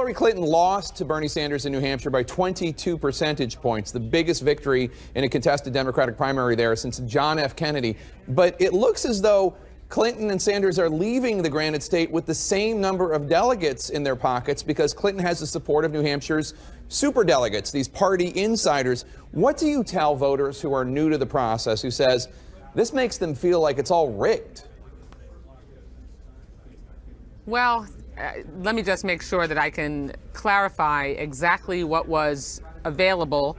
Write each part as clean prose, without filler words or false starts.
Hillary Clinton lost to Bernie Sanders in New Hampshire by 22 percentage points, the biggest victory in a contested Democratic primary there since John F. Kennedy. But it looks as though Clinton and Sanders are leaving the Granite State with the same number of delegates in their pockets because Clinton has the support of New Hampshire's superdelegates, these party insiders. What do you tell voters who are new to the process, who says this makes them feel like it's all rigged? Well, let me just make sure that I can clarify exactly what was available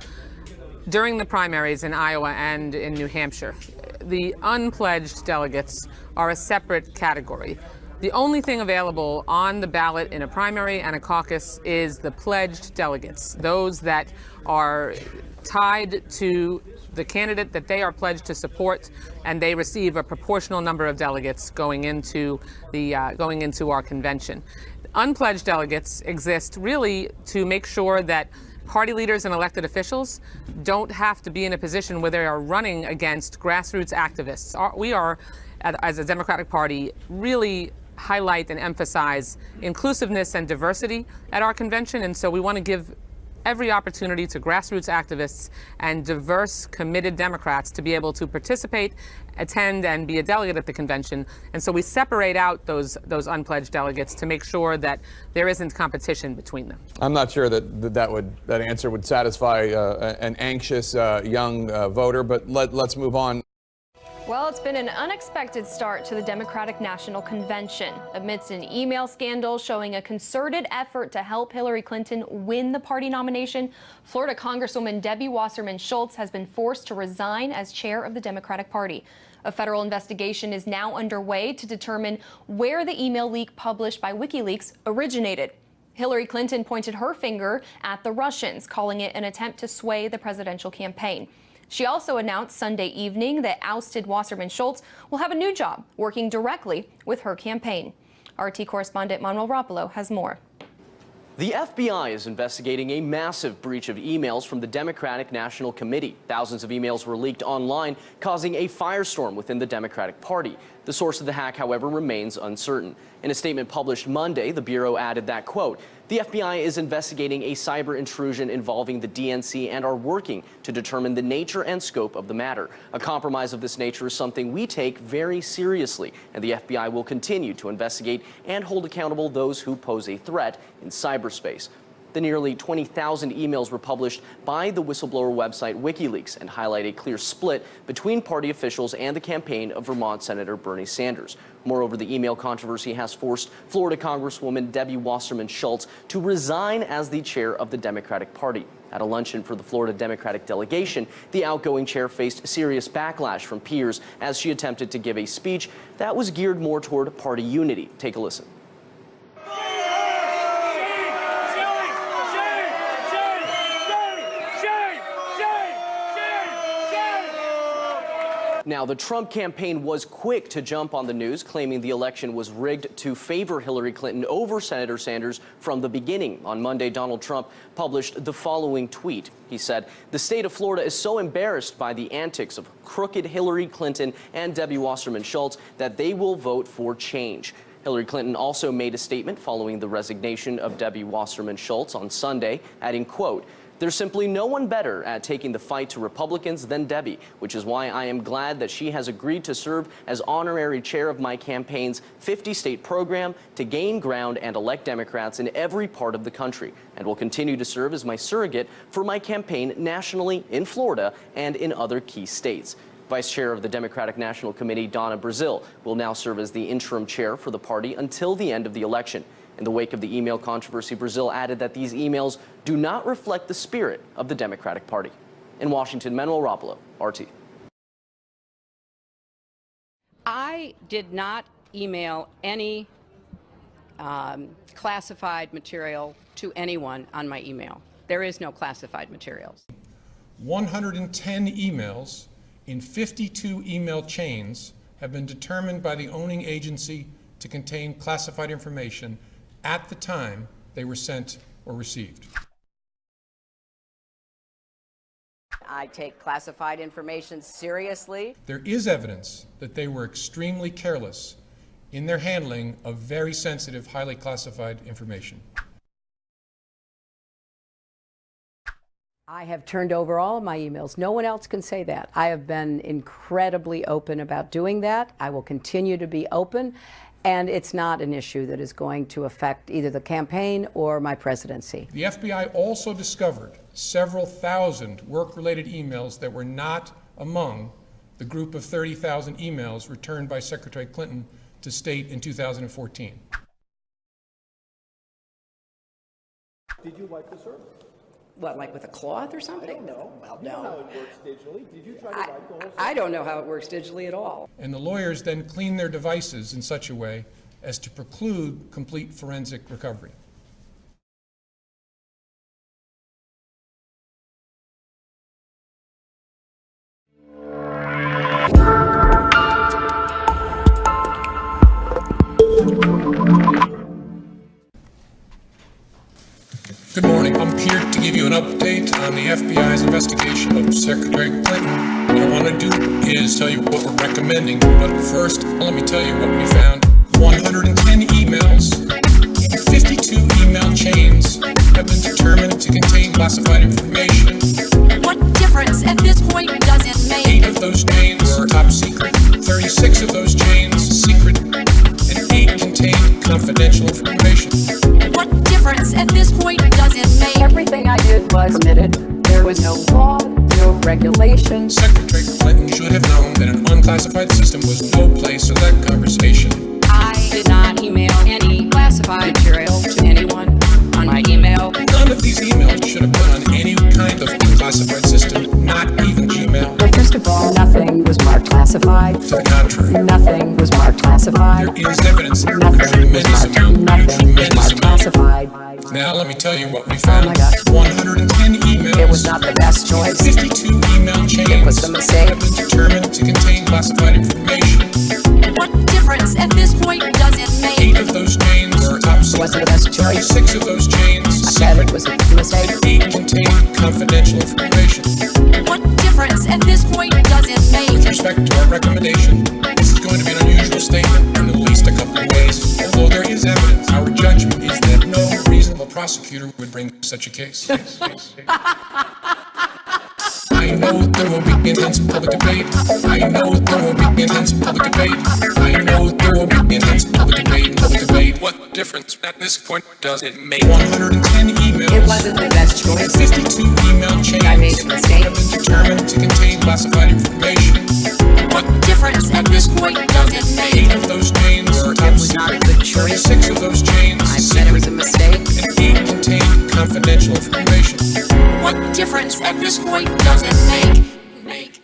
during the primaries in Iowa and in New Hampshire. The unpledged delegates are a separate category. The only thing available on the ballot in a primary and a caucus is the pledged delegates, those that are tied to the candidate that they are pledged to support, and they receive a proportional number of delegates going into our convention. Unpledged delegates exist really to make sure that party leaders and elected officials don't have to be in a position where they are running against grassroots activists. We are, as a Democratic Party, really highlight and emphasize inclusiveness and diversity at our convention, and so we want to give every opportunity to grassroots activists and diverse, committed Democrats to be able to participate, attend, and be a delegate at the convention. And so we separate out those unpledged delegates to make sure that there isn't competition between them. I'm not sure that answer would satisfy an anxious young voter, but let's move on. Well, it's been an unexpected start to the Democratic National Convention. Amidst an email scandal showing a concerted effort to help Hillary Clinton win the party nomination, Florida Congresswoman Debbie Wasserman Schultz has been forced to resign as chair of the Democratic Party. A federal investigation is now underway to determine where the email leak published by WikiLeaks originated. Hillary Clinton pointed her finger at the Russians, calling it an attempt to sway the presidential campaign. She also announced Sunday evening that ousted Wasserman Schultz will have a new job working directly with her campaign. RT correspondent Manuel Rapolo has more. The FBI is investigating a massive breach of emails from the Democratic National Committee. Thousands of emails were leaked online, causing a firestorm within the Democratic Party. The source of the hack, however, remains uncertain. In a statement published Monday, the Bureau added that, quote, "The FBI is investigating a cyber intrusion involving the DNC and are working to determine the nature and scope of the matter. A compromise of this nature is something we take very seriously, and the FBI will continue to investigate and hold accountable those who pose a threat in cyberspace." The nearly 20,000 emails were published by the whistleblower website WikiLeaks and highlight a clear split between party officials and the campaign of Vermont Senator Bernie Sanders. Moreover, the email controversy has forced Florida Congresswoman Debbie Wasserman Schultz to resign as the chair of the Democratic Party. At a luncheon for the Florida Democratic delegation, the outgoing chair faced serious backlash from peers as she attempted to give a speech that was geared more toward party unity. Take a listen. Now, the Trump campaign was quick to jump on the news, claiming the election was rigged to favor Hillary Clinton over Senator Sanders from the beginning. On Monday, Donald Trump published the following tweet. He said, "The state of Florida is so embarrassed by the antics of crooked Hillary Clinton and Debbie Wasserman Schultz that they will vote for change." Hillary Clinton also made a statement following the resignation of Debbie Wasserman Schultz on Sunday, adding, quote, "There's simply no one better at taking the fight to Republicans than Debbie, which is why I am glad that she has agreed to serve as honorary chair of my campaign's 50-state program to gain ground and elect Democrats in every part of the country, and will continue to serve as my surrogate for my campaign nationally in Florida and in other key states." Vice Chair of the Democratic National Committee, Donna Brazile, will now serve as the interim chair for the party until the end of the election. In the wake of the email controversy, Brazile added that these emails do not reflect the spirit of the Democratic Party. In Washington, Manuel Rapolo, RT. I did not email any classified material to anyone on my email. There is no classified materials. 110 emails in 52 email chains have been determined by the owning agency to contain classified information at the time they were sent or received. I take classified information seriously. There is evidence that they were extremely careless in their handling of very sensitive, highly classified information. I have turned over all of my emails. No one else can say that. I have been incredibly open about doing that. I will continue to be open, and it's not an issue that is going to affect either the campaign or my presidency. The FBI also discovered several thousand work-related emails that were not among the group of 30,000 emails returned by Secretary Clinton to state in 2014. Did you wipe the server? What, like with a cloth or something? I don't know. Well, You know no. how it works digitally. Did you try to wipe the whole server? I don't know how it works digitally at all. And the lawyers then cleaned their devices in such a way as to preclude complete forensic recovery. Good morning. I'm here to give you an update on the FBI's investigation of Secretary Clinton. What I want to do is tell you what we're recommending. But first, let me tell you what we found. 110 emails and 52 email chains have been determined to contain classified information. What difference at this point does it make? 8 of those chains are top secret, 36 of those chains secret, and 8 contain confidential information. What difference at this point does it make? Everything I did was permitted. There was no law, no regulations. Secretary Clinton should have known that an unclassified system was no place for that conversation. I did not email any classified material to anyone on my email. None of these emails should have been on any kind of unclassified system, not even Gmail. Well, first of all, nothing was marked classified. To the contrary, Nothing was marked classified. there is evidence of a Nothing was tremendous marked. amount. Nothing was marked classified. Now let me tell you what we found. Oh my God. 110 emails. It was not the best choice. 52 email chains It was a mistake. have been determined to contain classified information. What difference at this point does it 8 make? of those chains are top secret. Wasn't the best choice. 36 of those chains I said secret. it was a mistake. 8 contain confidential information. What difference at this point does it With make? respect to our recommendation, this is going to be an unusual statement in at least a couple of ways. Although there is evidence, our judgment is that no reasonable prosecutor would bring such a case. I know there will be intense public debate. I know there will be intense public debate. I know there will be intense public debate. What difference at this point does it make? 110 emails. It wasn't the best choice. 52 email chains I made a mistake. have been determined to contain classified information. What difference at this point does it 8 make? of those chains are It top was not a secret. good choice. 36 of those chains I said it was a mistake. and 8 contain confidential information. What difference at this point does it make? Make.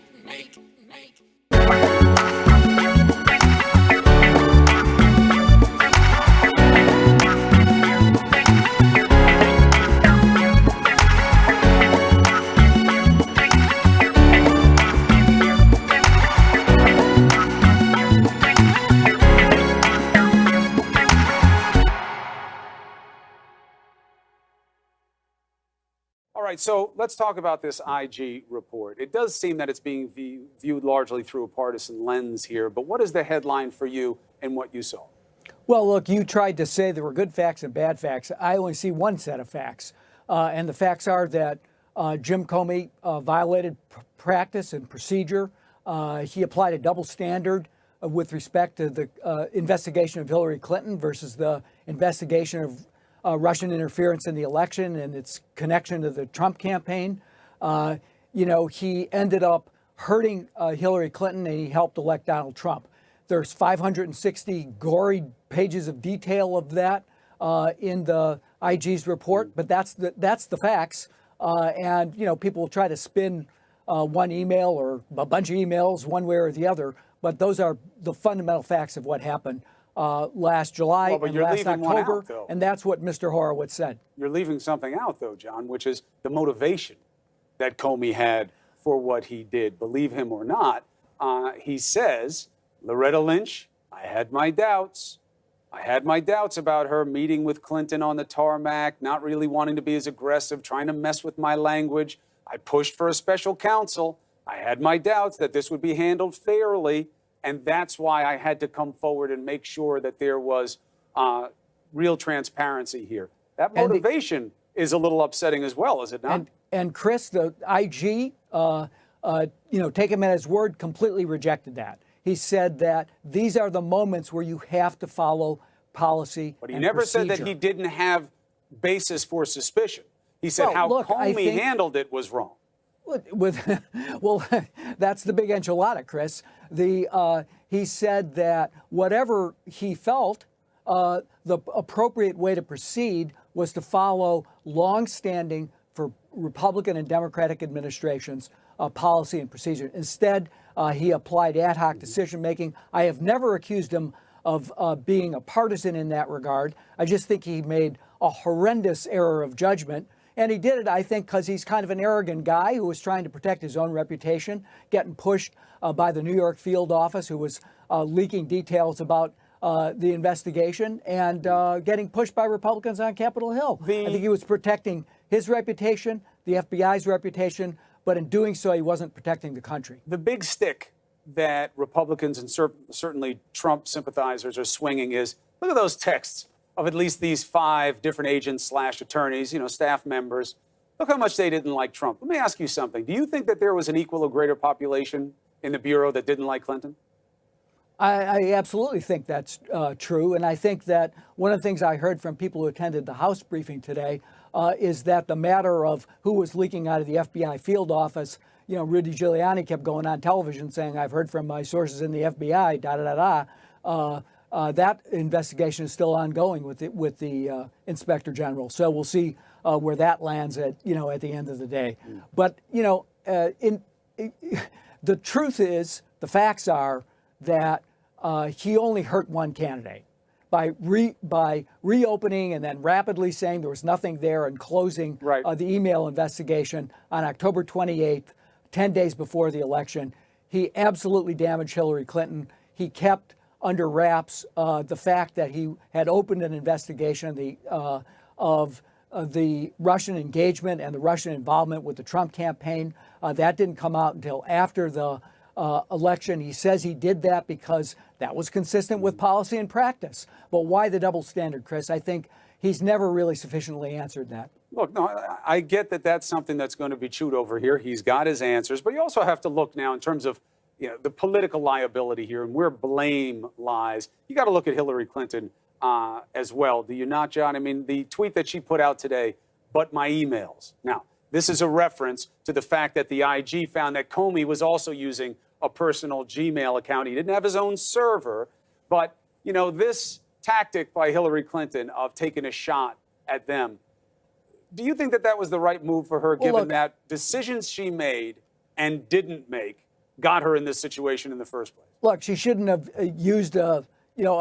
All right, so let's talk about this IG report. It does seem that it's being viewed largely through a partisan lens here, but what is the headline for you and what you saw? Well, look, you tried to say there were good facts and bad facts. I only see one set of facts, and the facts are that Jim Comey violated practice and procedure. He applied a double standard with respect to the investigation of Hillary Clinton versus the investigation of Russian interference in the election and its connection to the Trump campaign. He ended up hurting Hillary Clinton, and he helped elect Donald Trump. There's 560 gory pages of detail of that in the IG's report, but that's the facts. And people will try to spin one email or a bunch of emails one way or the other, but those are the fundamental facts of what happened last July Well, but and you're last leaving one October, out, though. and that's what Mr. Horowitz said. You're leaving something out, though, John, which is the motivation that Comey had for what he did. Believe him or not, he says, Loretta Lynch, I had my doubts. I had my doubts about her meeting with Clinton on the tarmac, not really wanting to be as aggressive, trying to mess with my language. I pushed for a special counsel. I had my doubts that this would be handled fairly. And that's why I had to come forward and make sure that there was real transparency here. That motivation is a little upsetting as well, is it not? And Chris, the IG, take him at his word, completely rejected that. He said that these are the moments where you have to follow policy. But he never said that he didn't have basis for suspicion. He said how Comey handled it was wrong. Well, that's the big enchilada, Chris. He said that whatever he felt, the appropriate way to proceed was to follow long-standing for Republican and Democratic administrations policy and procedure. Instead, he applied ad hoc decision-making. I have never accused him of being a partisan in that regard. I just think he made a horrendous error of judgment. And he did it, I think, because he's kind of an arrogant guy who was trying to protect his own reputation, getting pushed by the New York field office, who was leaking details about the investigation, and getting pushed by Republicans on Capitol Hill. I think he was protecting his reputation, the FBI's reputation, but in doing so, he wasn't protecting the country. The big stick that Republicans and certainly Trump sympathizers are swinging is, look at those texts of at least these 5 different agents / attorneys, staff members. Look how much they didn't like Trump. Let me ask you something. Do you think that there was an equal or greater population in the Bureau that didn't like Clinton? I absolutely think that's true. And I think that one of the things I heard from people who attended the House briefing today is that the matter of who was leaking out of the FBI field office, Rudy Giuliani kept going on television saying, I've heard from my sources in the FBI, that investigation is still ongoing with the Inspector General. So we'll see where that lands at the end of the day. But, the truth is, the facts are that he only hurt one candidate by reopening and then rapidly saying there was nothing there and closing the email investigation on October 28th, 10 days before the election. He absolutely damaged Hillary Clinton. He kept under wraps the fact that he had opened an investigation of the Russian engagement and the Russian involvement with the Trump campaign. That didn't come out until after the election. He says he did that because that was consistent with policy and practice. But why the double standard, Chris? I think he's never really sufficiently answered that. Look, no, I get that that's something that's going to be chewed over here. He's got his answers. But you also have to look now in terms of the political liability here and where blame lies. You got to look at Hillary Clinton as well. Do you not, John? I mean, the tweet that she put out today, but my emails. Now, this is a reference to the fact that the IG found that Comey was also using a personal Gmail account. He didn't have his own server. But, this tactic by Hillary Clinton of taking a shot at them, do you think that that was the right move for her, given that decisions she made and didn't make got her in this situation in the first place? Look, she shouldn't have used a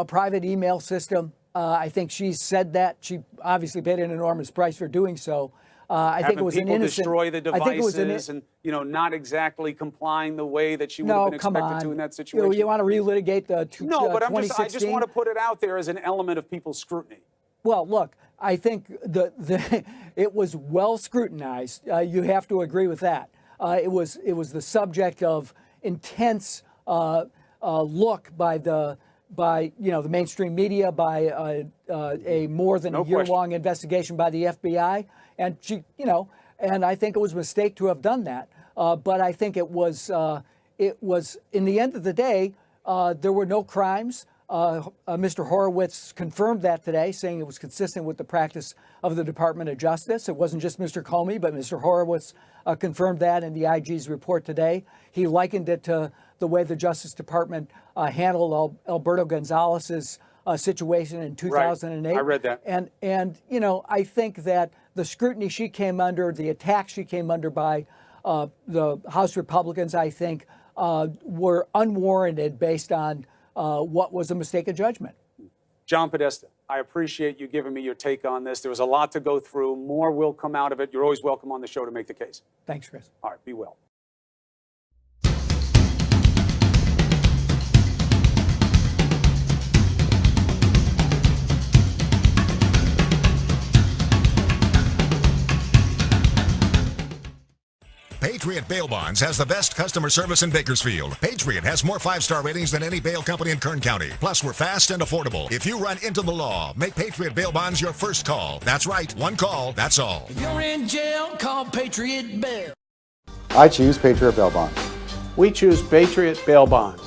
private email system. I think she said that. She obviously paid an enormous price for doing so. I think it was an innocent. Destroy the devices and not exactly complying the way that she would have been expected to in that situation. You want to relitigate the 2016? No, but I just want to put it out there as an element of people's scrutiny. Well, look, I think it was well scrutinized. You have to agree with that. It was the subject of intense look by the mainstream media, by a more than a year-long investigation by the FBI, and and I think it was a mistake to have done that. But I think it was in the end of the day, there were no crimes. Mr. Horowitz confirmed that today, saying it was consistent with the practice of the Department of Justice. It wasn't just Mr. Comey, but Mr. Horowitz confirmed that in the IG's report today. He likened it to the way the Justice Department handled Alberto Gonzalez's situation in 2008. Right. I read that. And I think that the scrutiny she came under, the attacks she came under by the House Republicans, I think, were unwarranted based on what was a mistake of judgment. John Podesta, I appreciate you giving me your take on this. There was a lot to go through. More will come out of it. You're always welcome on the show to make the case. Thanks, Chris. All right, be well. Patriot Bail Bonds has the best customer service in Bakersfield. Patriot has more 5-star ratings than any bail company in Kern County. Plus, we're fast and affordable. If you run into the law, make Patriot Bail Bonds your first call. That's right, one call, that's all. If you're in jail, call Patriot Bail. I choose Patriot Bail Bonds. We choose Patriot Bail Bonds.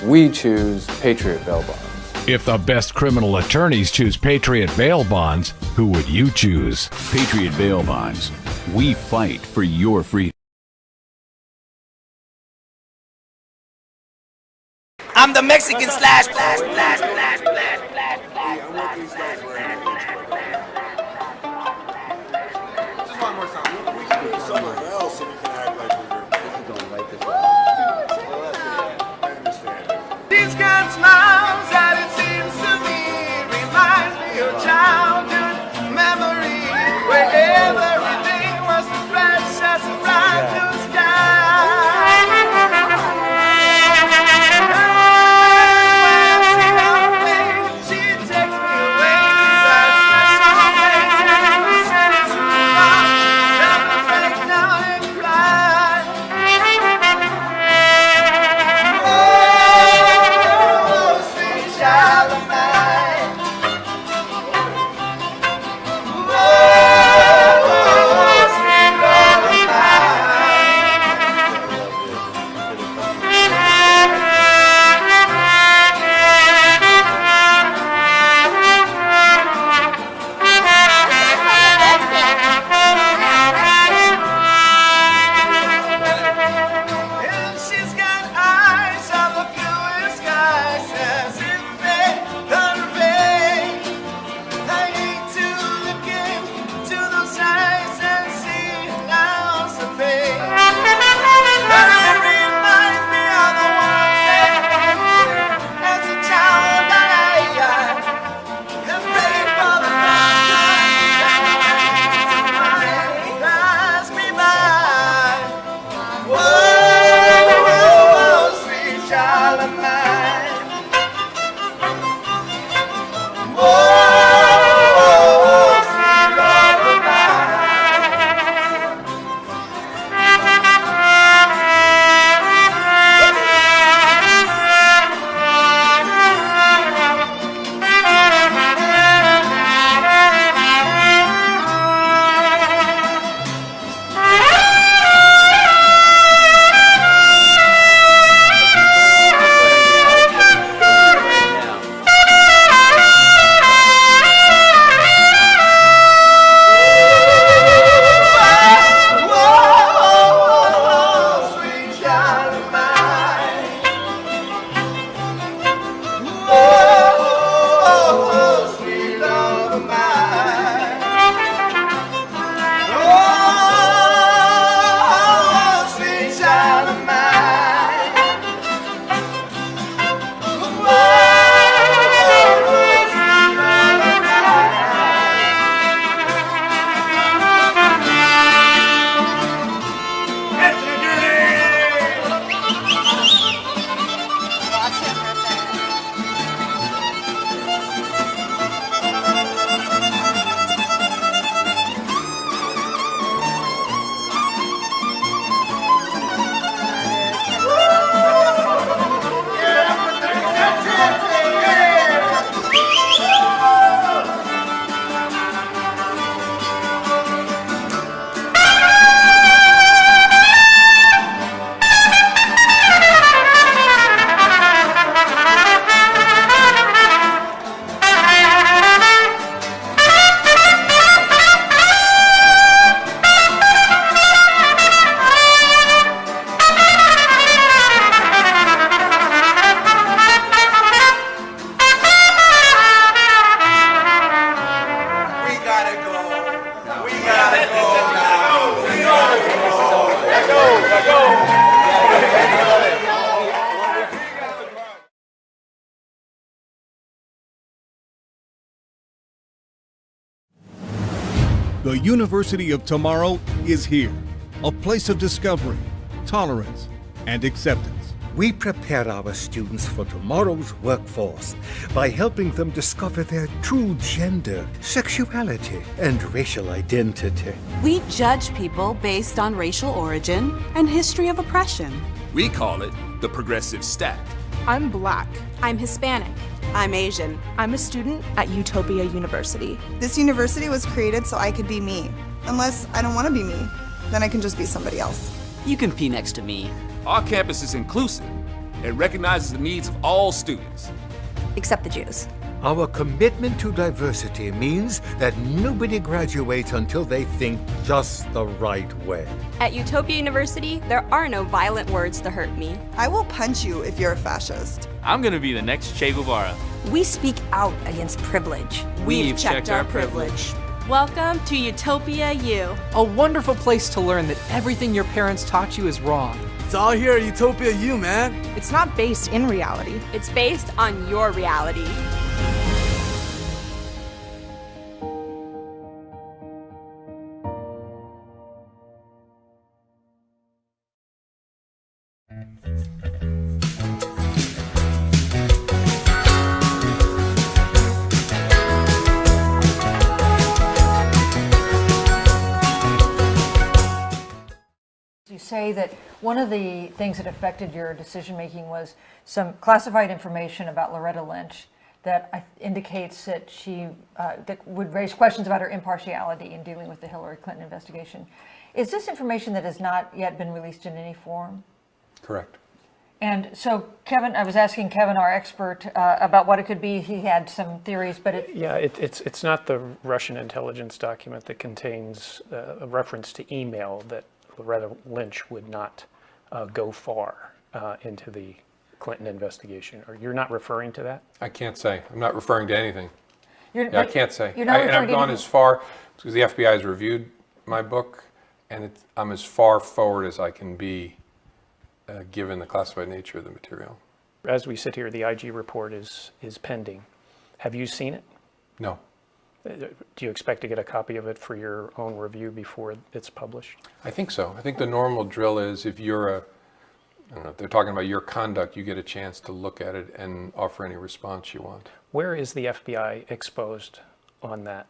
We choose Patriot Bail Bonds. If the best criminal attorneys choose Patriot Bail Bonds, who would you choose? Patriot Bail Bonds. We fight for your freedom. I'm the Mexican slash. Just one more time. We can do somewhere else and you can act like we're going to write this out. I understand. These good smiles that it seems to me reminds me of childhood memories where everything was fresh as a bright blue sky. She takes me away to that special place in the city to rock, and I break down and cry. Oh, sweet child of mine. Oh, sweet love of And she's got eyes of the bluest skies as if they convey. I need to look into those eyes and see an ounce of pain. And it reminds me of the ones that as a child that I have prayed for the first time. Pass me by. Whoa, sweet child of mine. Whoa, sweet love of Whoa, sweet child of mine. Whoa, sweet love of mine. Oh, sweet child of mine. Whoa, sweet love of We gotta go. We gotta go now. We gotta go. Let's go. The University of Tomorrow is here, a place of discovery, tolerance, and acceptance. We prepare our students for tomorrow's workforce by helping them discover their true gender, sexuality, and racial identity. We judge people based on racial origin and history of oppression. We call it the progressive stack. I'm Black. I'm Hispanic. I'm Asian. I'm a student at Utopia University. This university was created so I could be me. Unless I don't want to be me, then I can just be somebody else. You can pee next to me. Our campus is inclusive and recognizes the needs of all students. Except the Jews. Our commitment to diversity means that nobody graduates until they think just the right way. At Utopia University, there are no violent words to hurt me. I will punch you if you're a fascist. I'm gonna be the next Che Guevara. We speak out against privilege. We've checked our privilege. Welcome to Utopia U. A wonderful place to learn that everything your parents taught you is wrong. It's all here at Utopia U, man. It's not based in reality. It's based on your reality. You say that one of the things that affected your decision making was some classified information about Loretta Lynch that indicates that she that would raise questions about her impartiality in dealing with the Hillary Clinton investigation. Is this information that has not yet been released in any form? Correct. And so, Kevin, I was asking Kevin, our expert, about what it could be. He had some theories, but it's not the Russian intelligence document that contains a reference to email that Loretta Lynch would not go far into the Clinton investigation. Or you're not referring to that? I can't say. I'm not referring to anything. I can't say. You're not and I've gone as far, because the FBI has reviewed my book, and I'm as far forward as I can be given the classified nature of the material. As we sit here, the IG report is pending. Have you seen it? No. Do you expect to get a copy of it for your own review before it's published? I think so. I think the normal drill is if you're I don't know, if they're talking about your conduct, you get a chance to look at it and offer any response you want. Where is the FBI exposed on that,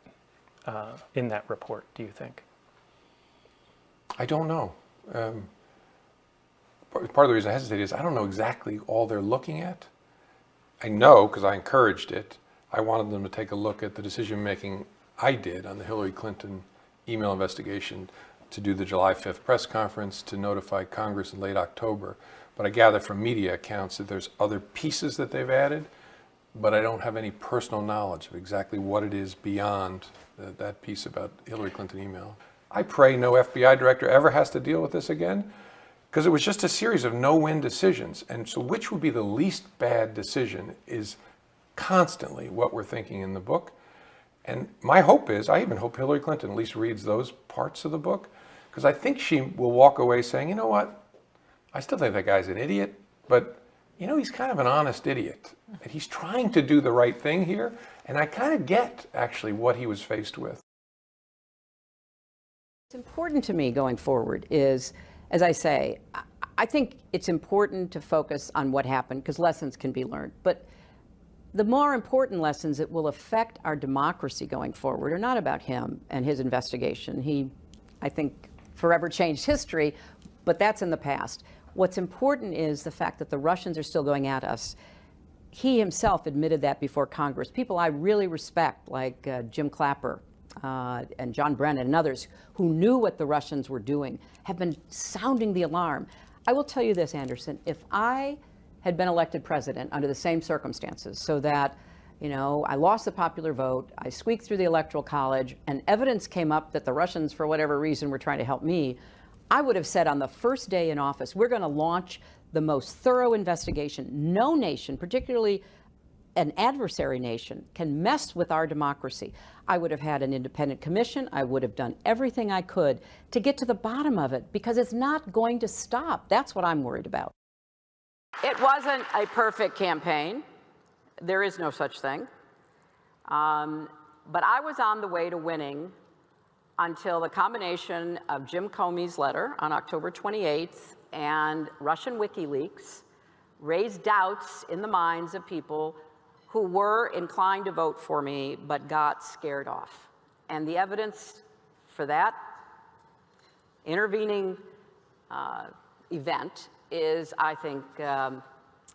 in that report, do you think? I don't know. Part of the reason I hesitate is I don't know exactly all they're looking at. I know, because I encouraged it, I wanted them to take a look at the decision-making I did on the Hillary Clinton email investigation to do the July 5th press conference, to notify Congress in late October. But I gather from media accounts that there's other pieces that they've added, but I don't have any personal knowledge of exactly what it is beyond that piece about Hillary Clinton email. I pray no FBI director ever has to deal with this again, because it was just a series of no-win decisions. And so which would be the least bad decision is constantly what we're thinking in the book. And my hope is, I even hope Hillary Clinton at least reads those parts of the book, because I think she will walk away saying, you know what, I still think that guy's an idiot, but you know, he's kind of an honest idiot. And he's trying to do the right thing here, and I kind of get actually what he was faced with. What's important to me going forward is, as I say, I think it's important to focus on what happened, because lessons can be learned. But the more important lessons that will affect our democracy going forward are not about him and his investigation. He, I think, forever changed history, but that's in the past. What's important is the fact that the Russians are still going at us. He himself admitted that before Congress. People I really respect, like Jim Clapper and John Brennan and others who knew what the Russians were doing, have been sounding the alarm. I will tell you this, Anderson, if I had been elected president under the same circumstances, so that, you know, I lost the popular vote, I squeaked through the Electoral College, and evidence came up that the Russians, for whatever reason, were trying to help me, I would have said on the first day in office, we're going to launch the most thorough investigation. No nation, particularly an adversary nation, can mess with our democracy. I would have had an independent commission. I would have done everything I could to get to the bottom of it, because it's not going to stop. That's what I'm worried about. It wasn't a perfect campaign. There is no such thing. But I was on the way to winning until the combination of Jim Comey's letter on October 28th and Russian WikiLeaks raised doubts in the minds of people who were inclined to vote for me but got scared off. And the evidence for that intervening event is, I think,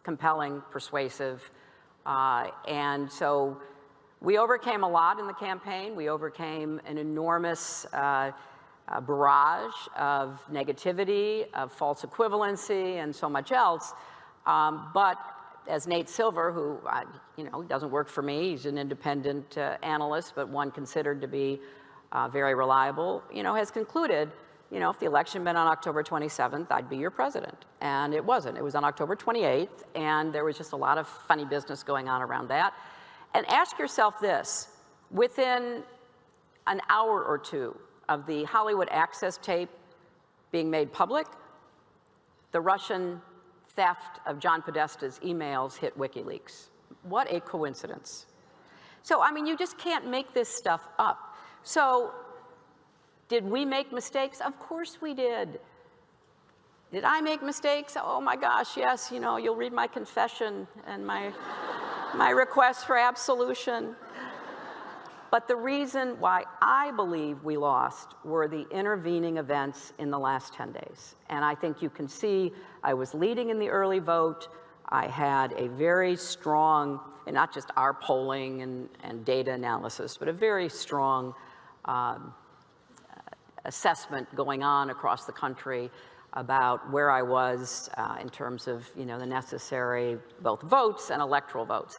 compelling, persuasive, and so we overcame a lot in the campaign. We overcame an enormous barrage of negativity, of false equivalency, and so much else. But as Nate Silver, who doesn't work for me, he's an independent analyst, but one considered to be very reliable, has concluded, if the election had been on October 27th, I'd be your president. And it wasn't. It was on October 28th, and there was just a lot of funny business going on around that. And ask yourself this, within an hour or two of the Hollywood Access tape being made public, the Russian theft of John Podesta's emails hit WikiLeaks. What a coincidence. So, I mean, you just can't make this stuff up. So, did we make mistakes? Of course we did. Did I make mistakes? Oh my gosh, yes, you'll read my confession and my request for absolution. But the reason why I believe we lost were the intervening events in the last 10 days. And I think you can see I was leading in the early vote. I had a very strong, and not just our polling and data analysis, but a very strong assessment going on across the country about where I was in terms of, the necessary both votes and electoral votes.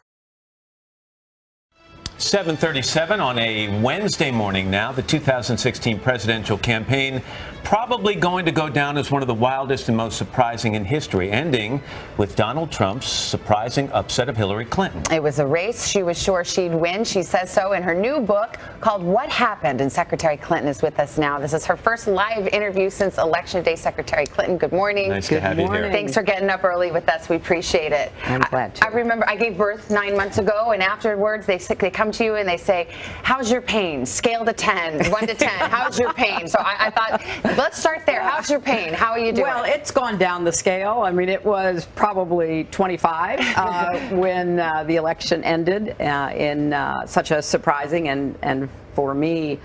7:37 on a Wednesday morning now. The 2016 presidential campaign probably going to go down as one of the wildest and most surprising in history, ending with Donald Trump's surprising upset of Hillary Clinton. It was a race she was sure she'd win. She says so in her new book called What Happened, and Secretary Clinton is with us now. This is her first live interview since Election Day. Secretary Clinton, good morning. Nice to have you here. Thanks for getting up early with us. We appreciate it. I'm glad to. I remember I gave birth 9 months ago, and afterwards they come to you and they say, how's your pain? Scale to 10, 1 to 10. How's your pain? So I thought, let's start there. How's your pain? How are you doing? Well, it's gone down the scale. I mean, it was probably 25 when the election ended in such a surprising and for me,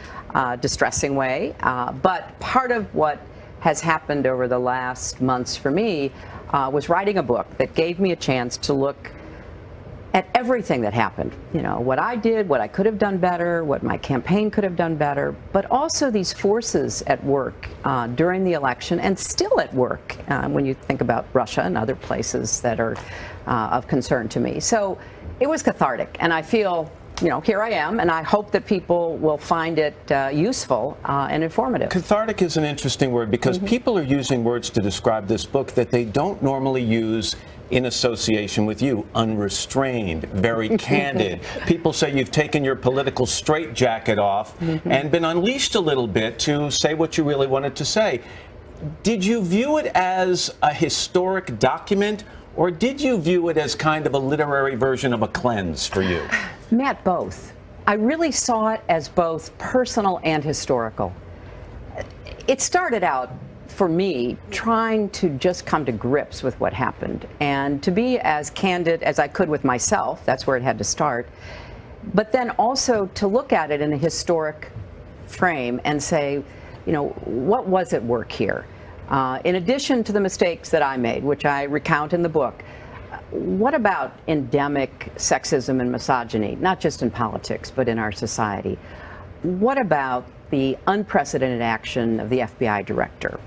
distressing way. But part of what has happened over the last months for me was writing a book that gave me a chance to look at everything that happened, what I did, what I could have done better, what my campaign could have done better, but also these forces at work during the election and still at work when you think about Russia and other places that are of concern to me. So it was cathartic, and I feel, here I am, and I hope that people will find it useful and informative. Cathartic is an interesting word because people are using words to describe this book that they don't normally use in association with you. Unrestrained, very candid. People say you've taken your political straitjacket off and been unleashed a little bit to say what you really wanted to say. Did you view it as a historic document, or did you view it as kind of a literary version of a cleanse for you? Matt, both. I really saw it as both personal and historical. It started out for me, trying to just come to grips with what happened and to be as candid as I could with myself. That's where it had to start. But then also to look at it in a historic frame and say, what was at work here? In addition to the mistakes that I made, which I recount in the book, what about endemic sexism and misogyny, not just in politics, but in our society? What about the unprecedented action of the FBI director?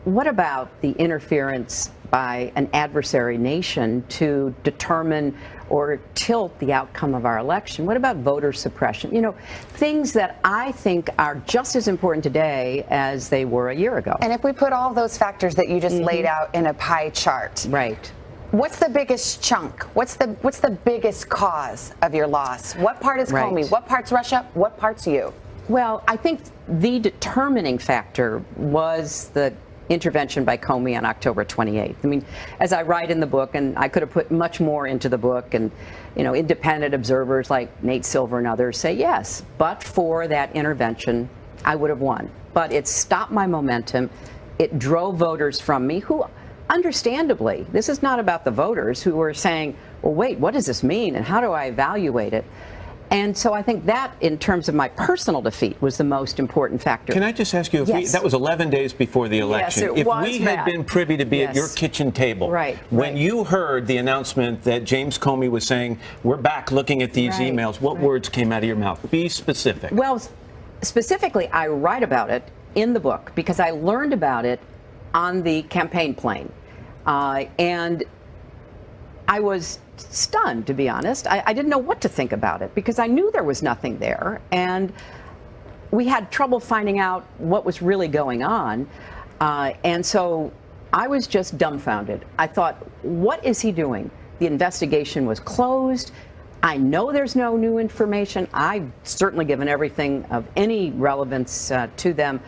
What about the interference by an adversary nation to determine or tilt the outcome of our election? What about voter suppression? Things that I think are just as important today as they were a year ago. And if we put all those factors that you just laid out in a pie chart, right? What's the biggest chunk? What's the biggest cause of your loss? What part is Comey? What part's Russia? What part's you? Well, I think the determining factor was the intervention by Comey on October 28th. I mean, as I write in the book, and I could have put much more into the book, and independent observers like Nate Silver and others say yes, but for that intervention, I would have won. But it stopped my momentum. It drove voters from me who understandably, this is not about the voters who were saying, well, wait, what does this mean and how do I evaluate it? And so I think that, in terms of my personal defeat, was the most important factor. Can I just ask you, if that was 11 days before the election, Yes, if we had been privy to be at your kitchen table, when you heard the announcement that James Comey was saying, we're back looking at these emails, what words came out of your mouth? Be specific. Well, specifically, I write about it in the book because I learned about it on the campaign plane. And I was stunned, to be honest. I didn't know what to think about it because I knew there was nothing there, and we had trouble finding out what was really going on. And so I was just dumbfounded. I thought, what is he doing? The investigation was closed. I know there's no new information. I've certainly given everything of any relevance to them.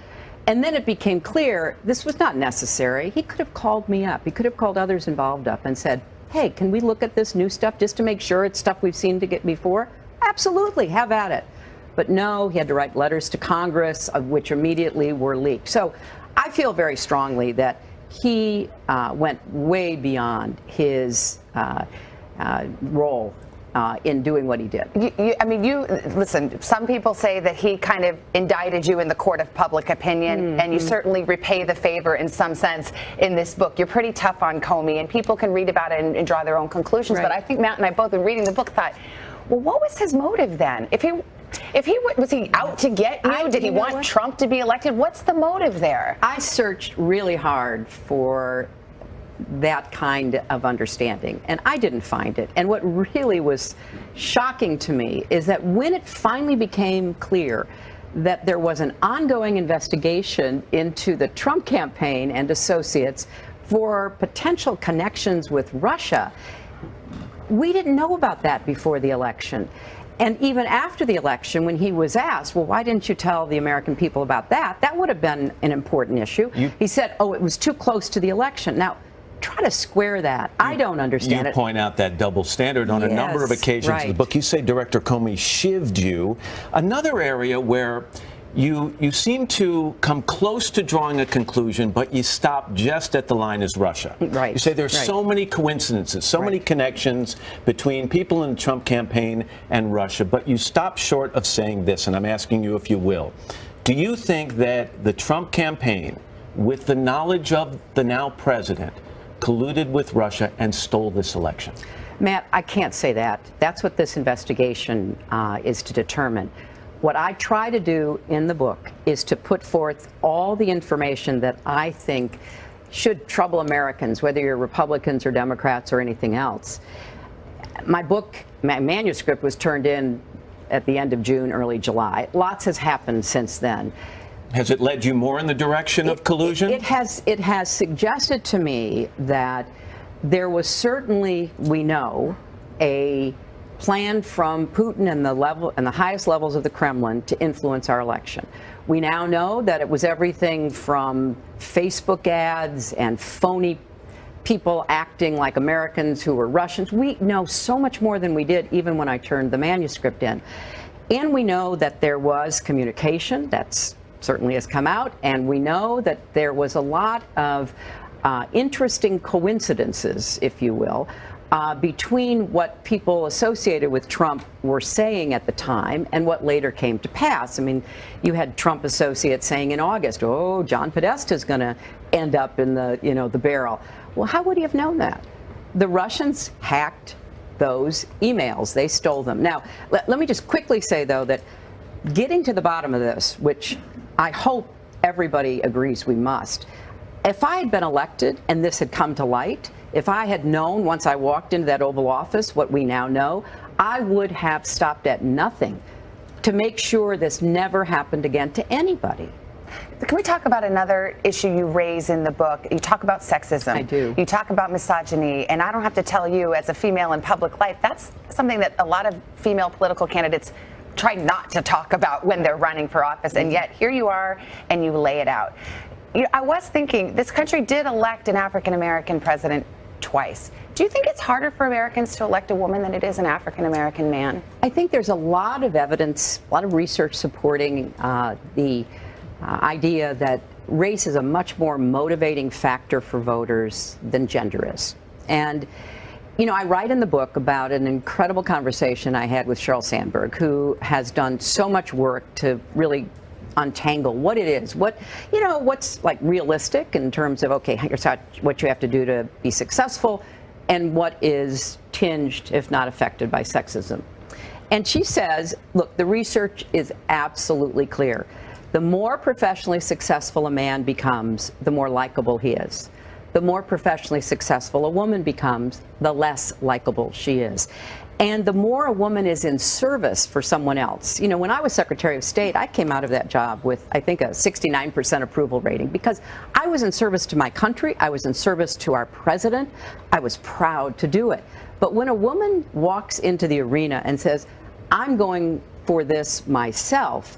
And then it became clear this was not necessary. He could have called me up. He could have called others involved up and said, hey, can we look at this new stuff just to make sure it's stuff we've seen to get before? Absolutely, have at it. But no, he had to write letters to Congress, which immediately were leaked. So I feel very strongly that he went way beyond his role in doing what he did. Listen, some people say that he kind of indicted you in the court of public opinion, and you certainly repay the favor in some sense in this book. You're pretty tough on Comey, and people can read about it and draw their own conclusions. But I think Matt and I both, in reading the book, thought, well, what was his motive then? Was he out to get you? Did he want Trump to be elected? What's the motive there? I searched really hard for that kind of understanding, and I didn't find it. And what really was shocking to me is that when it finally became clear that there was an ongoing investigation into the Trump campaign and associates for potential connections with Russia, we didn't know about that before the election. And even after the election, when he was asked, well, why didn't you tell the American people about that? That would have been an important issue. He said, oh, it was too close to the election. Now, try to square that. I don't understand it. You point out that double standard on a number of occasions in the book. You say Director Comey shivved you. Another area where you seem to come close to drawing a conclusion, but you stop just at the line is Russia. Right. You say there's so many coincidences, so many connections between people in the Trump campaign and Russia, but you stop short of saying this, and I'm asking you if you will. Do you think that the Trump campaign, with the knowledge of the now president, colluded with Russia and stole this election? Matt, I can't say that. That's what this investigation is to determine. What I try to do in the book is to put forth all the information that I think should trouble Americans, whether you're Republicans or Democrats or anything else. My book, my manuscript, was turned in at the end of June, early July. Lots has happened since then. Has it led you more in the direction of collusion? It has suggested to me that there was certainly, we know, a plan from Putin and the highest levels of the Kremlin to influence our election. We now know that it was everything from Facebook ads and phony people acting like Americans who were Russians. We know so much more than we did even when I turned the manuscript in. And we know that there was communication that's certainly has come out, and we know that there was a lot of interesting coincidences, if you will, between what people associated with Trump were saying at the time and what later came to pass. I mean, you had Trump associates saying in August, oh, John Podesta's going to end up in the, the barrel. Well, how would he have known that? The Russians hacked those emails. They stole them. Now, let me just quickly say, though, that getting to the bottom of this, which I hope everybody agrees we must, if I had been elected and this had come to light, if I had known once I walked into that Oval Office what we now know, I would have stopped at nothing to make sure this never happened again to anybody. Can we talk about another issue you raise in the book? You talk about sexism. I do. You talk about misogyny, and I don't have to tell you, as a female in public life, that's something that a lot of female political candidates try not to talk about when they're running for office, and yet here you are and you lay it out. I was thinking, this country did elect an African-American president twice. Do you think it's harder for Americans to elect a woman than it is an African-American man? I think there's a lot of evidence, a lot of research supporting the idea that race is a much more motivating factor for voters than gender is. And you know, I write in the book about an incredible conversation I had with Sheryl Sandberg, who has done so much work to really untangle what it is, what's like realistic in terms of, okay, here's what you have to do to be successful, and what is tinged, if not affected, by sexism. And she says, look, the research is absolutely clear. The more professionally successful a man becomes, the more likable he is. The more professionally successful a woman becomes, the less likable she is. And the more a woman is in service for someone else. You know, when I was Secretary of State, I came out of that job with, I think, a 69% approval rating because I was in service to my country. I was in service to our president. I was proud to do it. But when a woman walks into the arena and says, I'm going for this myself,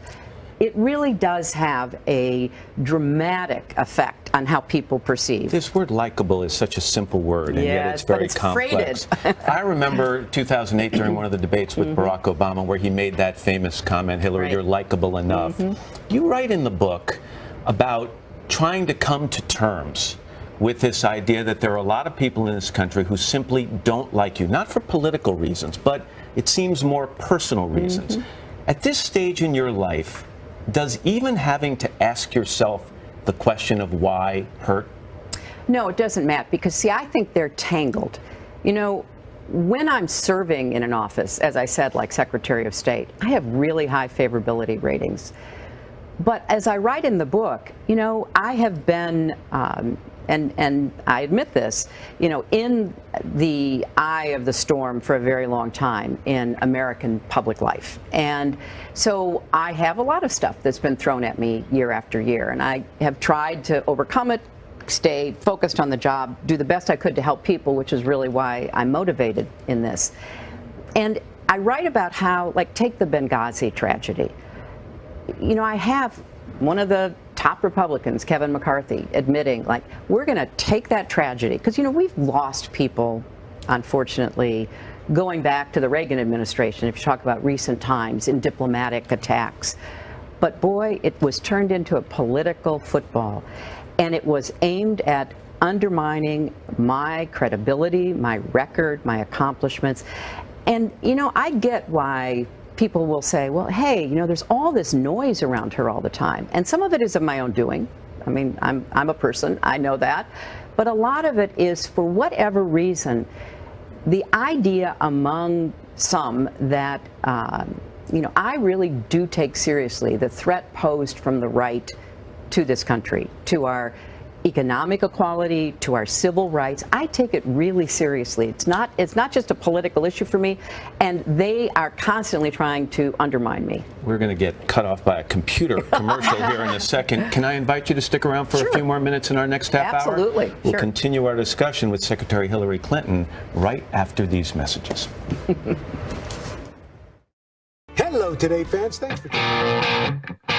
it really does have a dramatic effect on how people perceive. This word likable is such a simple word, and yet it's very complex. I remember 2008 during one of the debates with Barack Obama where he made that famous comment, Hillary, you're likable enough. You write in the book about trying to come to terms with this idea that there are a lot of people in this country who simply don't like you, not for political reasons, but it seems more personal reasons. At this stage in your life, does even having to ask yourself the question of why hurt? No, it doesn't, Matt, because see, I think they're tangled. You know, when I'm serving in an office, as I said, like Secretary of State, I have really high favorability ratings. But as I write in the book, you know, I have been, and I admit this, you know, in the eye of the storm for a very long time in American public life. And so I have a lot of stuff that's been thrown at me year after year, and I have tried to overcome it, stay focused on the job, do the best I could to help people, which is really why I'm motivated in this. And I write about how, like, take the Benghazi tragedy. You know, I have one of the top Republicans, Kevin McCarthy, admitting, like, we're going to take that tragedy, because, you know, we've lost people, unfortunately, going back to the Reagan administration, if you talk about recent times, in diplomatic attacks. But boy, it was turned into a political football, and it was aimed at undermining my credibility, my record, my accomplishments. And, you know, I get why people will say, well, hey, you know, there's all this noise around her all the time. And some of it is of my own doing. I mean, I'm a person, I know that. But a lot of it is, for whatever reason, the idea among some that, you know, I really do take seriously the threat posed from the right to this country, to our economic equality, to our civil rights. I take it really seriously. It's not just a political issue for me, and they are constantly trying to undermine me. We're going to get cut off by a computer commercial here in a second. Can I invite you to stick around for a few more minutes in our next half hour? Absolutely. We'll continue our discussion with Secretary Hillary Clinton right after these messages. Hello, Today fans. Thanks for tuning in.